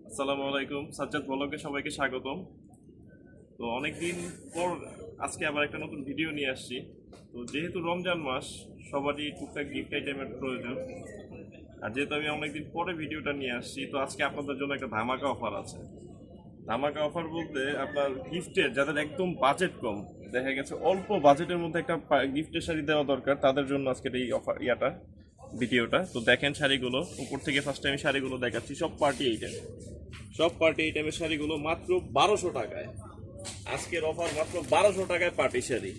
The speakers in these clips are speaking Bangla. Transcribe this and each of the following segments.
আসসালামু আলাইকুম, সাজ্জাদ ব্লগে সবাইকে স্বাগতম। তো অনেকদিন পর আজকে আবার একটা নতুন ভিডিও নিয়ে আসছি। তো যেহেতু রমজান মাস, সবারই টুকটাক গিফট আইটেমের প্রয়োজন। আর যেহেতু আমি অনেকদিন পরে ভিডিওটা নিয়ে আসছি, তো আজকে আপনাদের জন্য একটা ধামাকা অফার আছে। ধামাকা অফার বলতে আপনার গিফটের যাদের একদম বাজেট কম, দেখা গেছে অল্প বাজেটের মধ্যে একটা গিফটের শাড়ি দেওয়া দরকার, তাদের জন্য আজকের এই অফার ভিডিওটা। তো দেখেন শাড়িগুলো উপর থেকে ফার্স্ট টাইম শাড়িগুলো দেখাচ্ছি, সব পার্টি আইটেমের শাড়িগুলো মাত্র 1200 টাকায়। আজকের অফার মাত্র 1200 টাকায় পার্টি শাড়ি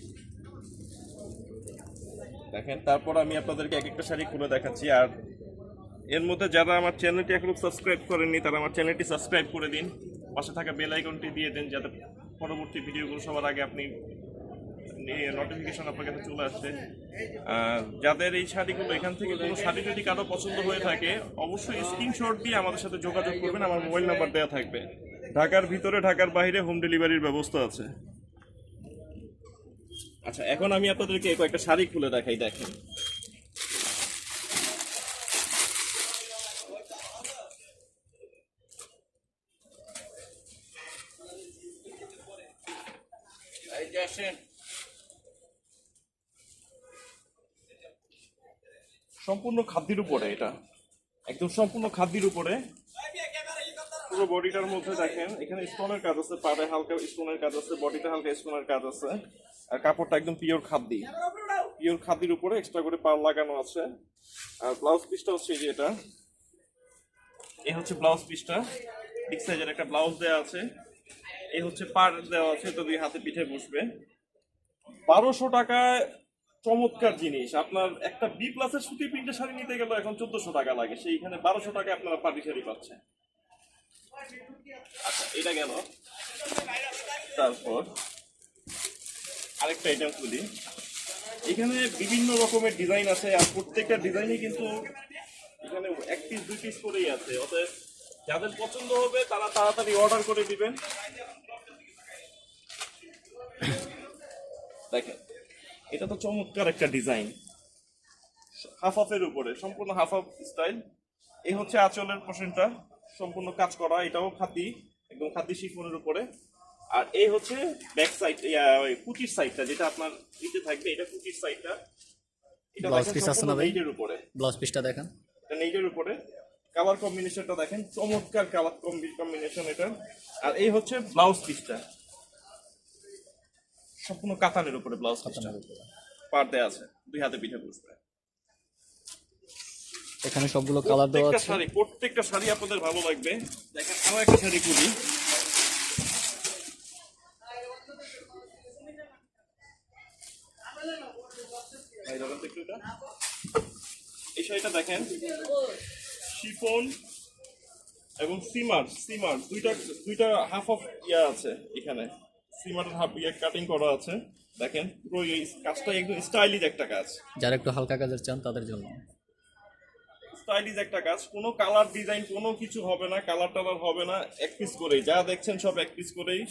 দেখেন। তারপর আমি আপনাদেরকে এক একটা শাড়ি খুলে দেখাচ্ছি। আর এর মধ্যে যারা আমার চ্যানেলটি এখনো সাবস্ক্রাইব করেননি, তারা আমার চ্যানেলটি সাবস্ক্রাইব করে দিন, পাশে থাকা বেল আইকনটি দিয়ে দেন, যাতে পরবর্তী ভিডিওগুলো সবার আগে আপনি নোটিফিকেশন আপনার কাছে চলে আসবে। যাদের এই শাড়িগুলো, এখান থেকে কোনো শাড়ি যদি কারো পছন্দ হয়ে থাকে, অবশ্যই স্ক্রিনশট দিয়ে আমাদের সাথে যোগাযোগ করবেন। আমার মোবাইল নাম্বার দেওয়া থাকবে। ঢাকার ভিতরে, ঢাকার বাইরে হোম ডেলিভারির ব্যবস্থা আছে। আচ্ছা, এখন আমি আপনাদেরকে কয়েকটা শাড়ি খুলে দেখাই। দেখেন, এই যে আসেন, সম্পূর্ণ খাদ্যের উপরে, এটা একদম সম্পূর্ণ খাদ্যের উপরে। পুরো বডিটার মধ্যে দেখেন এখানে স্টোনের কাজ আছে, পাড়ে হালকা স্টোনের কাজ আছে, বডিতে হালকা স্টোনের কাজ আছে। আর কাপড়টা একদম পিওর খাদ্যের উপরে এক্সট্রা করে পাড় লাগানো আছে। আর ব্লাউজ পিসটা হচ্ছে যে এটা, এই হচ্ছে ব্লাউজ পিসটা, বিগ সাইজের একটা ব্লাউজ দেওয়া আছে। এই হচ্ছে পাড় দেওয়া আছে, তো দুই হাতে পিঠে বসবে। 1200 টাকায় চমৎকার জিনিস। আপনার একটা বি প্লাসের সুতি প্রিন্টের শাড়ি নিতে গেলে এখন 1400 টাকা লাগে, সেইখানে 1200 টাকায় আপনারা পাটি শাড়ি পাচ্ছেন। আচ্ছা, এটা গেল। তারপর আরেকটা আইটেম খুলি। এখানে বিভিন্ন রকমের ডিজাইন আছে, আর প্রত্যেকটা ডিজাইনই কিন্তু এখানে এক পিস দুই পিস করেই আছে। অতএব যাদের পছন্দ হবে তারা তাড়াতাড়ি অর্ডার করে দিবেন। দেখেন, এটা তো চমৎকার একটা ডিজাইন, হাফ হাফের উপরে, সম্পূর্ণ হাফ হাফ স্টাইল। এই হচ্ছে আঁচলের পোর্শনটা, সম্পূর্ণ কাজ করা, এটাও খাদি, একদম খাদি শিফনের উপরে। আর এই হচ্ছে ব্যাক সাইড, কুচির সাইডটা, যেটা আপনার নিচে থাকবে, এটা কুচির সাইডটা। এটা ব্লাউজ দেখেন পিস আছে না সম্পূর্ণ ভাই? নেইটের উপরে। ব্লাউজ পিসটা দেখেন। এটা নেইটের উপরে, কালার কম্বিনেশনটা দেখেন, চমৎকার কালার কম্বিনেশন এটা। আর এই হচ্ছে ব্লাউজ পিসটা, সম্পূর্ণ কাতানের উপরে ব্লাউজ পিসটা, পার দেয়া আছে, দুই হাতে পিঠে বসবে। এখানে সবগুলো কালার দেওয়া আছে। প্রত্যেকটা শাড়ি আপনাদের ভালো লাগবে। দেখেন, আরো একটা শাড়ি খুলি। এই শাড়িটা দেখেন, শিফন এবং সিমার দুইটা হাফ অফ আছে এখানে। সিমারের হাফ কাটিং করা আছে। দেখেন, পুরো এই কাজটা একদম স্টাইলিশ একটা কাজ। যারা একটু হালকা কাজের চান তাদের জন্য স্টাইলিশ একটা কাজ, কোনো কালার ডিজাইন কোনো কিছু হবে না, কালার টালার হবে না, এক পিস করেই যা দেখছেন সব এক পিস করেই।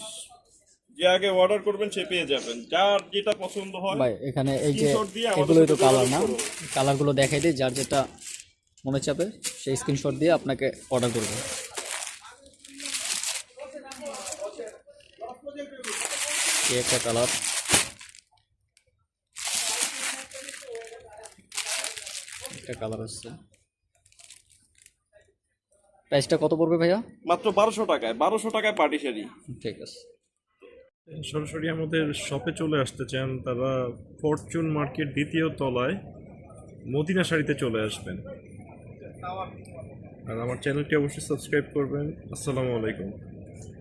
যে আগে অর্ডার করবেন সে পেয়ে যাবেন, যার যেটা পছন্দ হয়। ভাই এখানে এই যে স্ক্রিনশট দিয়ে আমাদের এগুলোই তো সাথে কালার যোগাযোগ না, করুন। কালারগুলো দেখাই দিই, যার যেটা মনে চাপে সেই স্ক্রিনশট দিয়ে আপনাকে অর্ডার করবে। এই একটা কালার, একটা কালার হচ্ছে। প্রাইসটা কত পড়বে ভাইয়া? মাত্র 1200 টাকায়, 1200 টাকায় পার্টি শাড়ি। ঠিক আছে। সরাসরি আমাদের শপে চলে আসতে চান, তারা ফরচুন মার্কেট দ্বিতীয় তলায় মদিনা শাড়িতে চলে আসবেন। আর আমার চ্যানেলটি অবশ্যই সাবস্ক্রাইব করবেন। আসসালামু আলাইকুম।